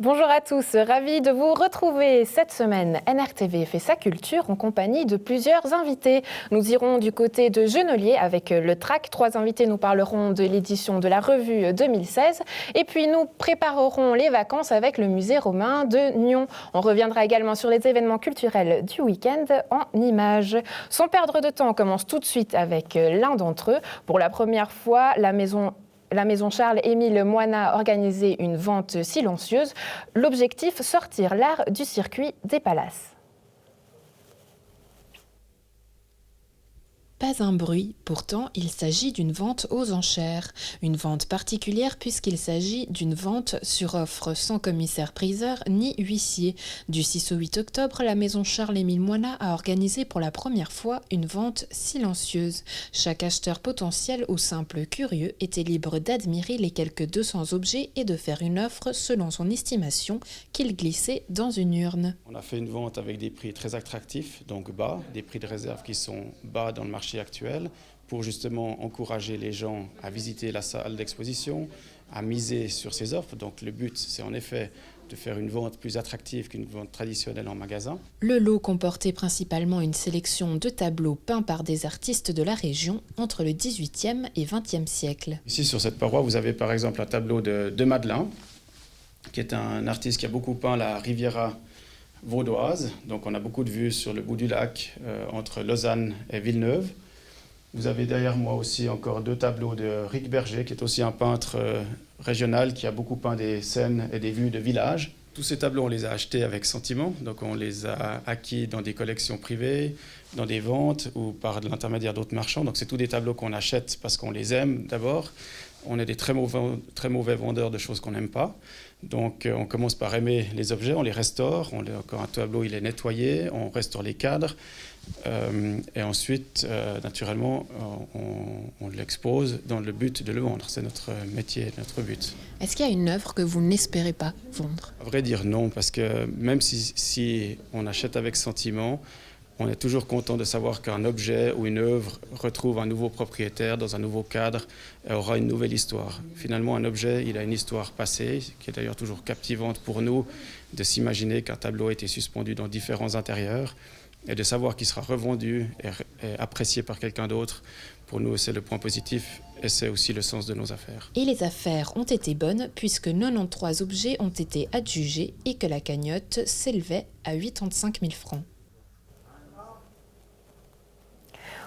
Bonjour à tous, ravi de vous retrouver. Cette semaine, NRTV fait sa culture en compagnie de plusieurs invités. Nous irons du côté de Genolier avec le TRAC. 3 invités nous parleront de l'édition de la revue 2016. Et puis nous préparerons les vacances avec le musée romain de Nyon. On reviendra également sur les événements culturels du week-end en images. Sans perdre de temps, on commence tout de suite avec l'un d'entre eux. Pour la première fois, la maison Charles-Émile Moina a organisé une vente silencieuse. L'objectif, sortir l'art du circuit des palaces. Pas un bruit, pourtant il s'agit d'une vente aux enchères. Une vente particulière puisqu'il s'agit d'une vente sur offre sans commissaire-priseur ni huissier. Du 6 au 8 octobre, la maison Charles-Émile Moina a organisé pour la première fois une vente silencieuse. Chaque acheteur potentiel ou simple curieux était libre d'admirer les quelques 200 objets et de faire une offre selon son estimation qu'il glissait dans une urne. On a fait une vente avec des prix très attractifs, donc bas, des prix de réserve qui sont bas dans le marché actuel, pour justement encourager les gens à visiter la salle d'exposition, à miser sur ces offres. Donc le but, c'est en effet de faire une vente plus attractive qu'une vente traditionnelle en magasin. Le lot comportait principalement une sélection de tableaux peints par des artistes de la région entre le XVIIIe et XXe siècle. Ici, sur cette paroi, vous avez par exemple un tableau de Madelin, qui est un artiste qui a beaucoup peint la Riviera vaudoise. Donc on a beaucoup de vues sur le bout du lac, entre Lausanne et Villeneuve. Vous avez derrière moi aussi encore 2 tableaux de Ric Berger, qui est aussi un peintre régional qui a beaucoup peint des scènes et des vues de villages. Tous ces tableaux, on les a achetés avec sentiment, donc on les a acquis dans des collections privées, dans des ventes ou par l'intermédiaire d'autres marchands. Donc c'est tous des tableaux qu'on achète parce qu'on les aime d'abord. On est des très mauvais vendeurs de choses qu'on n'aime pas. Donc on commence par aimer les objets, on les restaure. Quand un tableau il est nettoyé, on restaure les cadres. Et ensuite, naturellement, on l'expose dans le but de le vendre. C'est notre métier, notre but. Est-ce qu'il y a une œuvre que vous n'espérez pas vendre ? À vrai dire, non, parce que même si on achète avec sentiment, on est toujours content de savoir qu'un objet ou une œuvre retrouve un nouveau propriétaire dans un nouveau cadre et aura une nouvelle histoire. Finalement, un objet, il a une histoire passée, qui est d'ailleurs toujours captivante pour nous, de s'imaginer qu'un tableau a été suspendu dans différents intérieurs et de savoir qu'il sera revendu et apprécié par quelqu'un d'autre. Pour nous, c'est le point positif et c'est aussi le sens de nos affaires. Et les affaires ont été bonnes puisque 93 objets ont été adjugés et que la cagnotte s'élevait à 85 000 francs.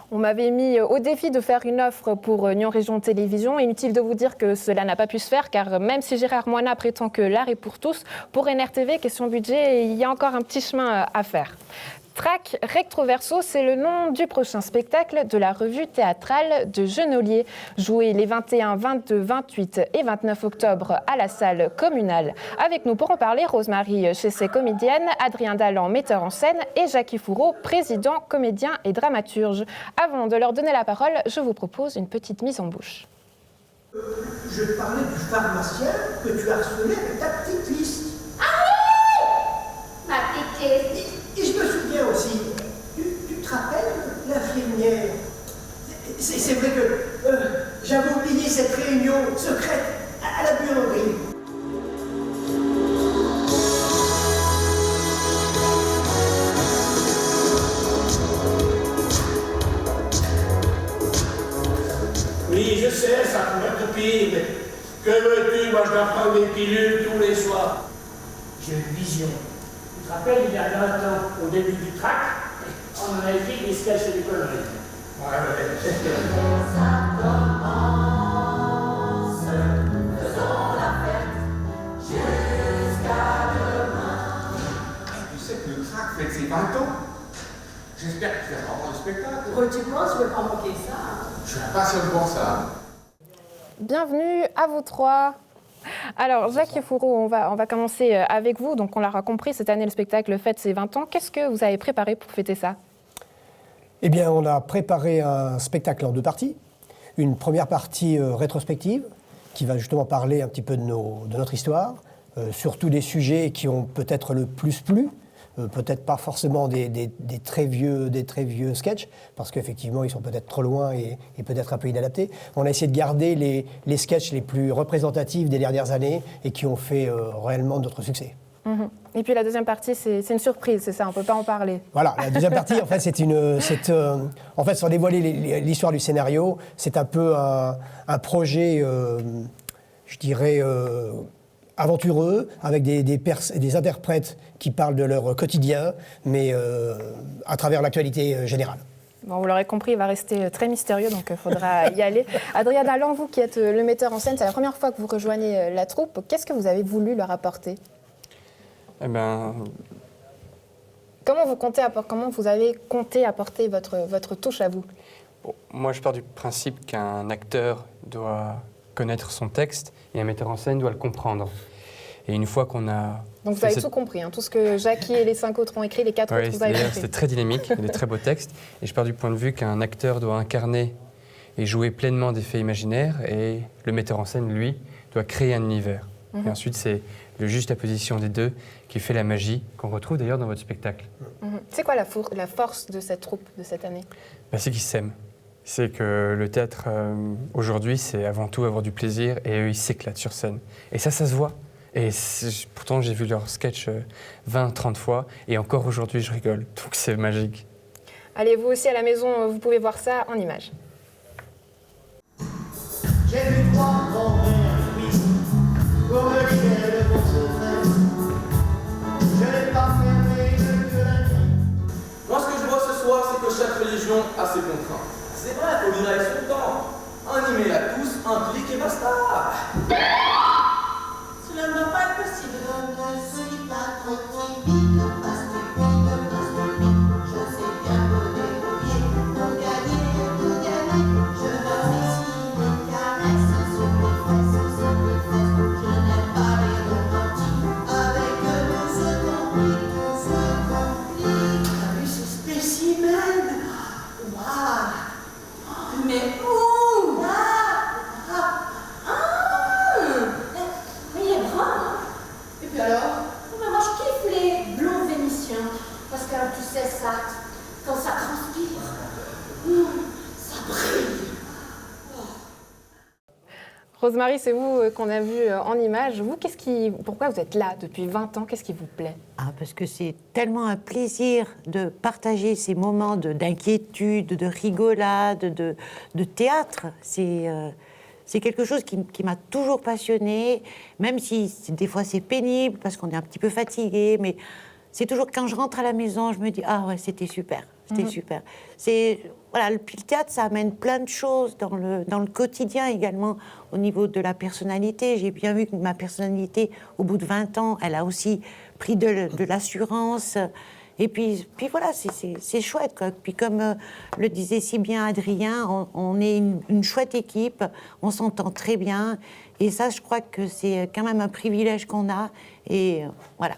On m'avait mis au défi de faire une offre pour Nyon Région Télévision. Inutile de vous dire que cela n'a pas pu se faire, car même si Gérard Moina prétend que l'art est pour tous, pour NRTV, question budget, il y a encore un petit chemin à faire. TRAC Rectroverso, c'est le nom du prochain spectacle de la revue théâtrale de Genolier, joué les 21, 22, 28 et 29 octobre à la salle communale. Avec nous pour en parler, Rosemarie Chessé, comédienne, Adrien Dalland, metteur en scène, et Jackie Fourreau, président, comédien et dramaturge. Avant de leur donner la parole, je vous propose une petite mise en bouche. Je parlais du pharmacien que tu as harcelé avec ta petite liste. Ah oui! Ma petite liste. Et je me souviens aussi, tu te rappelles l'infirmière? C'est vrai que j'avais oublié cette réunion secrète à la buanderie. Oui, je sais, ça pourrait être pire, mais que veux-tu? Moi, je dois prendre des pilules tous les soirs. J'ai une vision. Tu te rappelles, il y a 20 ans, au début du track, on en a écrit des sketchs et des conneries. Ouais. Ça commence, faisons la fête jusqu'à demain. Tu sais que le track fête ses 20 ans. J'espère que tu vas avoir le spectacle. Tu penses, je ne veux pas manquer ça. Je suis impatient de voir ça. Bienvenue à vous 3. Alors, Jackie Fourreau, on va commencer avec vous. Donc, on l'aura compris, cette année, le spectacle fête ses 20 ans. Qu'est-ce que vous avez préparé pour fêter ça ? Eh bien, on a préparé un spectacle en 2 parties. Une première partie rétrospective, qui va justement parler un petit peu de notre histoire, sur tous les sujets qui ont peut-être le plus plu, peut-être pas forcément des très vieux sketchs, parce qu'effectivement, ils sont peut-être trop loin et peut-être un peu inadaptés. On a essayé de garder les sketchs les plus représentatifs des dernières années et qui ont fait réellement notre succès. Et puis la deuxième partie, c'est une surprise, c'est ça, on ne peut pas en parler. Voilà, la deuxième partie, en fait, en fait, sans dévoiler l'histoire du scénario, c'est un peu un projet, je dirais, aventureux, avec des interprètes qui parlent de leur quotidien, mais à travers l'actualité générale. Bon, vous l'aurez compris, il va rester très mystérieux, donc il faudra y aller. Adrien Dalland, vous qui êtes le metteur en scène, c'est la première fois que vous rejoignez la troupe. Qu'est-ce que vous avez voulu leur apporter ? Eh ben, comment vous avez compté apporter votre touche à vous ? bon, moi, je pars du principe qu'un acteur doit connaître son texte et un metteur en scène doit le comprendre. Et une fois qu'on a... Donc vous avez tout compris, hein, tout ce que Jackie et les 5 autres ont écrit, les 4 autres, vous avez compris. C'est très dynamique, il y a des très beaux textes. Et je pars du point de vue qu'un acteur doit incarner et jouer pleinement des faits imaginaires et le metteur en scène, lui, doit créer un univers. Et ensuite, c'est le juste apposition des deux qui fait la magie qu'on retrouve d'ailleurs dans votre spectacle. C'est quoi la force de cette troupe de cette année ? C'est qu'ils s'aiment. C'est que le théâtre, aujourd'hui, c'est avant tout avoir du plaisir et eux, ils s'éclatent sur scène. Et ça se voit. Et pourtant, j'ai vu leur sketch 20, 30 fois et encore aujourd'hui, je rigole. Donc c'est magique. Allez, vous aussi à la maison, vous pouvez voir ça en images. J'ai vu 3 grands-mères cuisses pour me libérer de mon secret. Je n'ai pas fermé que la nuit. Moi, ce que je vois ce soir, c'est que chaque religion a ses contraintes. C'est vrai, il faut vivre avec son temps. Un email à tous, un clic et basta. Cela ne va pas être possible. Je ne suis pas trop timide, je sais bien me débrouiller pour gagner, tout gagner. Je m'apprécie les caresses sur mes fesses, Je n'aime pas les romantiques, avec tout ce complique, T'as vu ce spécimen? Waouh! Mais où? Mais il est brun, hein? Et puis alors? Moi je kiffe les blonds vénitiens. Parce que tu sais ça, quand ça transpire, ça brille. Rosemary, c'est vous qu'on a vu en images. Vous, pourquoi vous êtes là depuis 20 ans? Qu'est-ce qui vous plaît? Parce que c'est tellement un plaisir de partager ces moments d'inquiétude, de rigolade, de théâtre. C'est quelque chose qui m'a toujours passionnée, même si des fois c'est pénible parce qu'on est un petit peu fatigué, mais c'est toujours quand je rentre à la maison, je me dis ah ouais, c'était super, super. Puis le théâtre, ça amène plein de choses dans le quotidien également au niveau de la personnalité. J'ai bien vu que ma personnalité, au bout de 20 ans, elle a aussi pris de l'assurance. Et puis voilà, c'est chouette, quoi. Puis comme le disait si bien Adrien, on est une chouette équipe, on s'entend très bien. Et ça, je crois que c'est quand même un privilège qu'on a. Et voilà.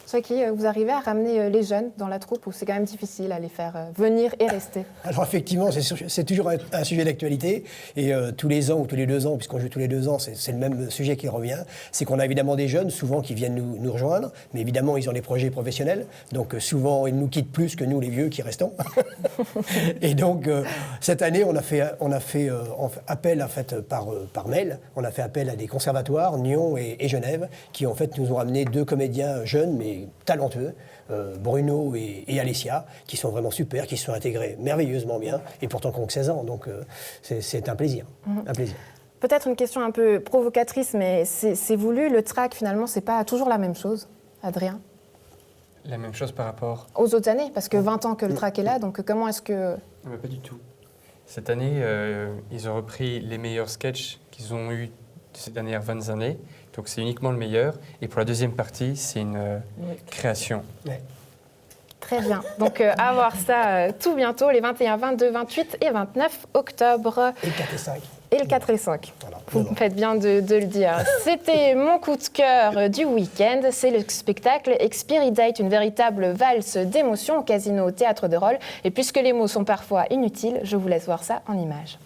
Jackie, vous arrivez à ramener les jeunes dans la troupe ou c'est quand même difficile à les faire venir et rester? Alors effectivement, c'est toujours un sujet d'actualité et tous les ans ou tous les 2 ans, puisqu'on joue tous les 2 ans, c'est le même sujet qui revient, c'est qu'on a évidemment des jeunes souvent qui viennent nous rejoindre, mais évidemment ils ont des projets professionnels, donc souvent ils nous quittent plus que nous les vieux qui restons. Et donc cette année on a fait appel en fait, par mail, on a fait appel à des conservatoires, Nyon et Genève, qui en fait nous ont ramené 2 comédiens jeunes mais talentueux, Bruno et Alessia, qui sont vraiment super, qui se sont intégrés merveilleusement bien, et pourtant qui ont que 16 ans, donc c'est un plaisir. Un plaisir. Peut-être une question un peu provocatrice, mais c'est voulu, le track finalement, c'est pas toujours la même chose, Adrien? La même chose par rapport aux autres années, parce que 20 ans que le track est là, donc comment est-ce que... Pas du tout. Cette année, ils ont repris les meilleurs sketchs qu'ils ont eus ces dernières 20 années, donc c'est uniquement le meilleur. Et pour la deuxième partie, c'est une création. Ouais. Très bien. Donc à voir ça tout bientôt, les 21, 22, 28 et 29 octobre. Et le 4 et 5. Et le 4 et 5. Voilà. Vous faites bien de le dire. C'était mon coup de cœur du week-end. C'est le spectacle Expiridate, une véritable valse d'émotions au Casino Théâtre de Rôle. Et puisque les mots sont parfois inutiles, je vous laisse voir ça en images.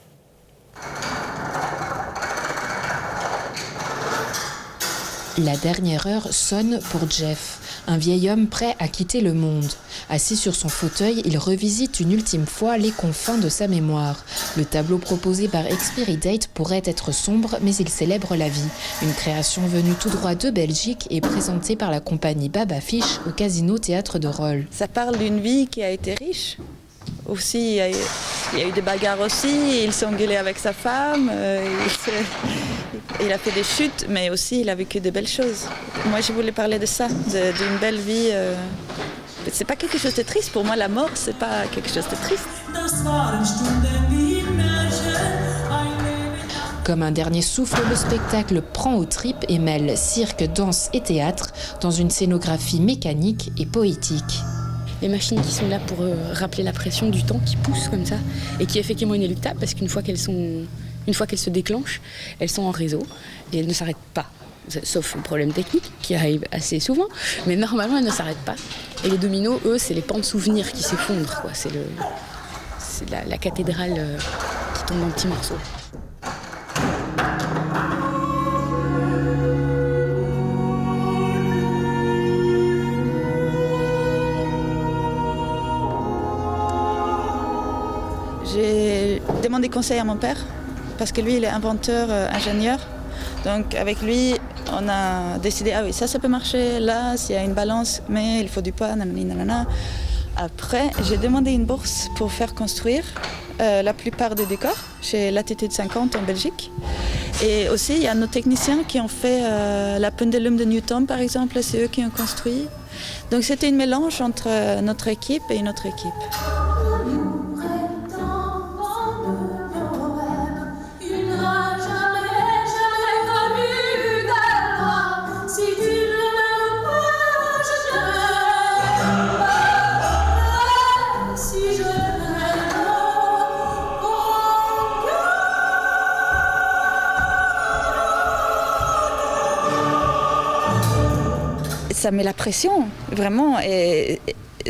La dernière heure sonne pour Jeff, un vieil homme prêt à quitter le monde. Assis sur son fauteuil, il revisite une ultime fois les confins de sa mémoire. Le tableau proposé par Expiry Date pourrait être sombre, mais il célèbre la vie. Une création venue tout droit de Belgique et présentée par la compagnie Baba Fish au Casino Théâtre de Rolle. Ça parle d'une vie qui a été riche. Aussi, il y a eu des bagarres aussi, il s'est engueulé avec sa femme, il a fait des chutes, mais aussi il a vécu de belles choses. Moi, je voulais parler de ça, d'une belle vie. C'est pas quelque chose de triste, pour moi la mort, c'est pas quelque chose de triste. Comme un dernier souffle, le spectacle prend aux tripes et mêle cirque, danse et théâtre dans une scénographie mécanique et poétique. Les machines qui sont là pour rappeler la pression du temps qui pousse comme ça et qui est effectivement inéluctable parce qu'une fois qu'elles se déclenchent, elles sont en réseau et elles ne s'arrêtent pas. Sauf le problème technique qui arrive assez souvent, mais normalement elles ne s'arrêtent pas. Et les dominos, eux, c'est les pans de souvenirs qui s'effondrent, quoi. C'est la cathédrale qui tombe en petits morceaux. J'ai demandé conseil à mon père, parce que lui, il est inventeur, ingénieur. Donc avec lui, on a décidé, ah oui, ça peut marcher, là, s'il y a une balance, mais il faut du poids, nanani, nanana. Après, j'ai demandé une bourse pour faire construire la plupart des décors chez Latitude 50 en Belgique. Et aussi, il y a nos techniciens qui ont fait la pendulum de Newton, par exemple, c'est eux qui ont construit. Donc c'était un mélange entre notre équipe et une autre équipe. Ça met la pression, vraiment, et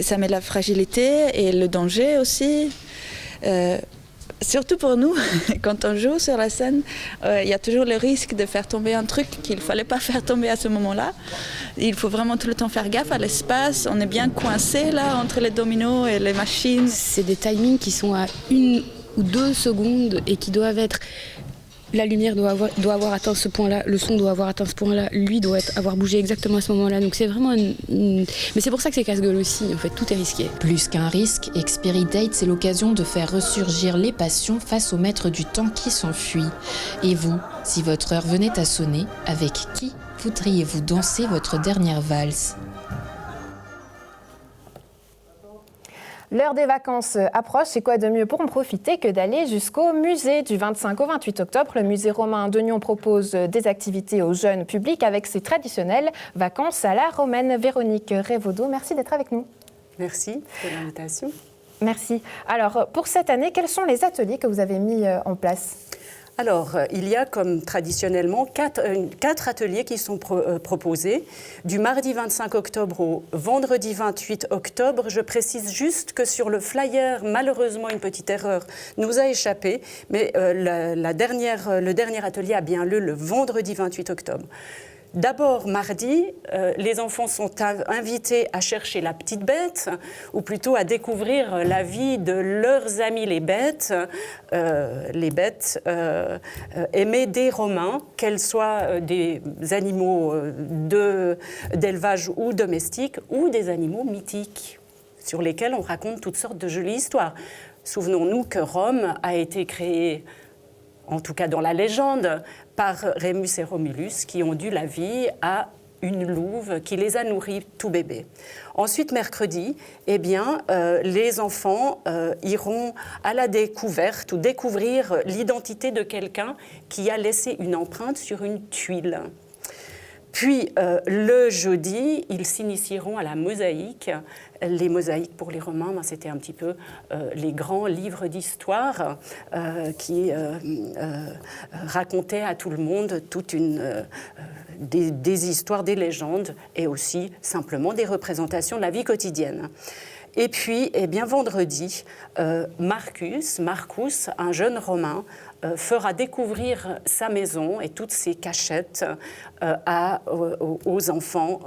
ça met la fragilité et le danger aussi. Surtout pour nous, quand on joue sur la scène, il y a toujours le risque de faire tomber un truc qu'il ne fallait pas faire tomber à ce moment-là. Il faut vraiment tout le temps faire gaffe à l'espace. On est bien coincé là entre les dominos et les machines. C'est des timings qui sont à 1 ou 2 secondes et qui doivent être... La lumière doit avoir atteint ce point-là, le son doit avoir atteint ce point-là, lui doit avoir bougé exactement à ce moment-là. Donc c'est vraiment Mais c'est pour ça que c'est casse-gueule aussi, en fait, tout est risqué. Plus qu'un risque, Expiry Date, c'est l'occasion de faire ressurgir les passions face au maître du temps qui s'enfuit. Et vous, si votre heure venait à sonner, avec qui voudriez-vous danser votre dernière valse ? L'heure des vacances approche, et quoi de mieux pour en profiter que d'aller jusqu'au musée du 25 au 28 octobre. Le musée romain de Nyon propose des activités au jeune public avec ses traditionnelles vacances à la romaine. Véronique Révaudot, merci d'être avec nous. Merci pour l'invitation. Merci. Alors, pour cette année, quels sont les ateliers que vous avez mis en place ? Alors, il y a comme traditionnellement 4 ateliers qui sont proposés. Du mardi 25 octobre au vendredi 28 octobre. Je précise juste que sur le flyer, malheureusement, une petite erreur nous a échappé. Mais le dernier atelier a bien lieu le vendredi 28 octobre. D'abord, mardi, les enfants sont invités à chercher la petite bête, ou plutôt à découvrir la vie de leurs amis les bêtes aimées des Romains, qu'elles soient des animaux d'élevage ou domestiques, ou des animaux mythiques, sur lesquels on raconte toutes sortes de jolies histoires. Souvenons-nous que Rome a été créée, en tout cas dans la légende, par Rémus et Romulus, qui ont dû la vie à une louve qui les a nourris tout bébés. Ensuite, mercredi, les enfants iront à la découverte ou découvrir l'identité de quelqu'un qui a laissé une empreinte sur une tuile. Puis, le jeudi, ils s'initieront à la mosaïque. Les mosaïques, pour les Romains, c'était un petit peu les grands livres d'histoire qui racontaient à tout le monde des histoires, des légendes et aussi simplement des représentations de la vie quotidienne. Et puis, vendredi, Marcus, un jeune Romain, fera découvrir sa maison et toutes ses cachettes aux enfants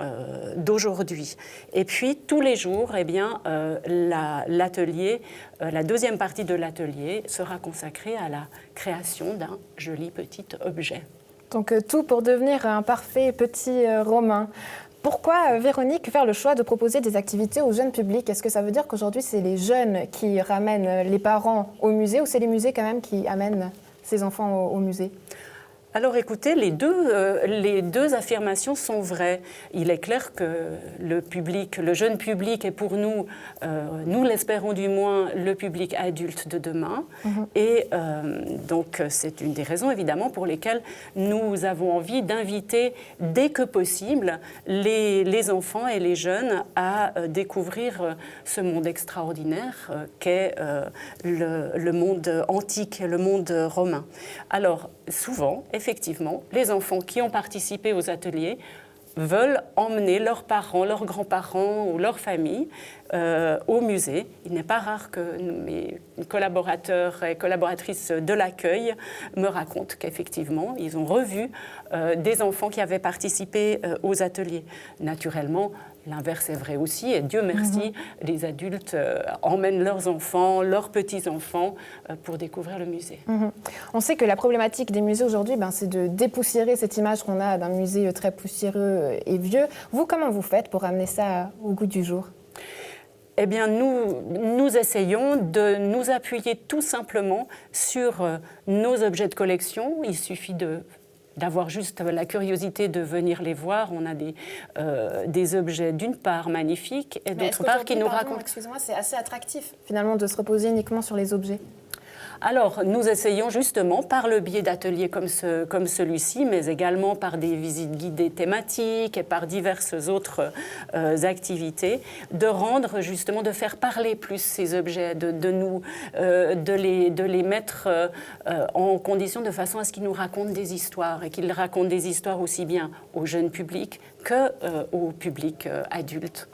d'aujourd'hui. Et puis, tous les jours, eh bien, l'atelier, la deuxième partie de l'atelier sera consacrée à la création d'un joli petit objet. Donc tout pour devenir un parfait petit Romain. Pourquoi, Véronique, faire le choix de proposer des activités au jeune public? Est-ce que ça veut dire qu'aujourd'hui, c'est les jeunes qui ramènent les parents au musée ou c'est les musées quand même qui amènent ces enfants au musée? Alors écoutez, les deux affirmations sont vraies. Il est clair que le public, le jeune public est pour nous, nous l'espérons du moins, le public adulte de demain. Et donc c'est une des raisons évidemment pour lesquelles nous avons envie d'inviter dès que possible les enfants et les jeunes à découvrir ce monde extraordinaire qu'est le monde antique, le monde romain. Alors souvent, effectivement, les enfants qui ont participé aux ateliers veulent emmener leurs parents, leurs grands-parents ou leur famille au musée. Il n'est pas rare que mes collaborateurs et collaboratrices de l'accueil me racontent qu'effectivement, ils ont revu des enfants qui avaient participé aux ateliers. Naturellement, l'inverse est vrai aussi, et Dieu merci, les adultes emmènent leurs enfants, leurs petits-enfants pour découvrir le musée. On sait que la problématique des musées aujourd'hui, c'est de dépoussiérer cette image qu'on a d'un musée très poussiéreux et vieux. Vous, comment vous faites pour amener ça au goût du jour ? Eh bien, nous essayons de nous appuyer tout simplement sur nos objets de collection. Il suffit d'avoir juste la curiosité de venir les voir. On a des objets d'une part magnifiques et d'autre part qui nous racontent... Excusez-moi, c'est assez attractif finalement de se reposer uniquement sur les objets. Alors, nous essayons justement, par le biais d'ateliers comme celui-ci, mais également par des visites guidées thématiques et par diverses autres activités, de rendre justement, de faire parler plus ces objets, de les mettre en condition de façon à ce qu'ils nous racontent des histoires et qu'ils racontent des histoires aussi bien au jeune public qu'au public adulte.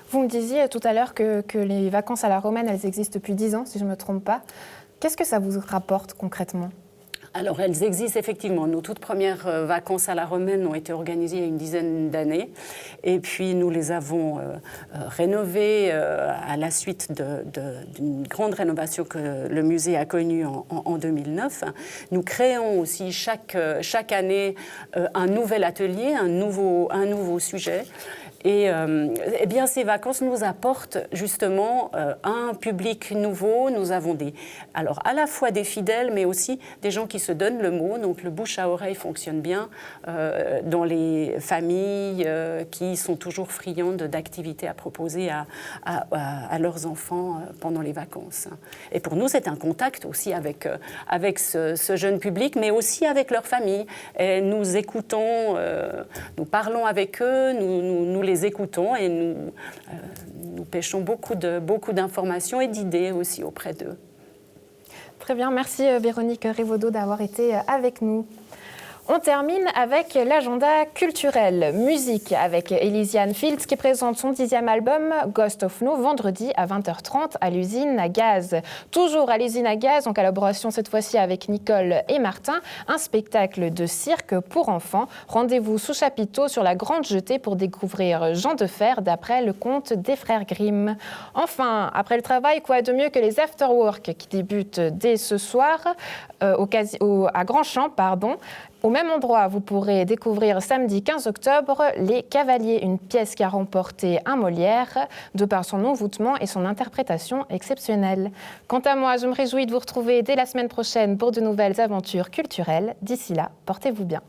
Vous me disiez tout à l'heure que les vacances à la romaine, elles existent depuis 10 ans, si je ne me trompe pas. Qu'est-ce que ça vous rapporte concrètement ? Alors, elles existent effectivement. Nos toutes premières vacances à la romaine ont été organisées il y a une dizaine d'années. Et puis, nous les avons rénovées à la suite d'une grande rénovation que le musée a connue en 2009. Nous créons aussi chaque année un nouvel atelier, un nouveau sujet. Et eh bien, ces vacances nous apportent justement un public nouveau. Nous avons alors à la fois des fidèles, mais aussi des gens qui se donnent le mot. Donc le bouche à oreille fonctionne bien dans les familles qui sont toujours friandes d'activités à proposer à leurs enfants pendant les vacances. Et pour nous, c'est un contact aussi avec ce jeune public, mais aussi avec leur famille. Et nous écoutons, nous parlons avec eux, nous les écoutons et nous pêchons beaucoup d'informations et d'idées aussi auprès d'eux. Très bien, merci Véronique Révaudot d'avoir été avec nous. On termine avec l'agenda culturel, musique, avec Elysiane Fields qui présente son 10e album Ghost of No vendredi à 20h30 à l'usine à gaz. Toujours à l'usine à gaz, en collaboration cette fois-ci avec Nicole et Martin, un spectacle de cirque pour enfants. Rendez-vous sous chapiteau sur la Grande Jetée pour découvrir Jean de Fer d'après le conte des frères Grimm. Enfin, après le travail, quoi de mieux que les after-work qui débutent dès ce soir à Grandchamp, Au même endroit, vous pourrez découvrir samedi 15 octobre Les Cavaliers, une pièce qui a remporté un Molière de par son envoûtement et son interprétation exceptionnelle. Quant à moi, je me réjouis de vous retrouver dès la semaine prochaine pour de nouvelles aventures culturelles. D'ici là, portez-vous bien.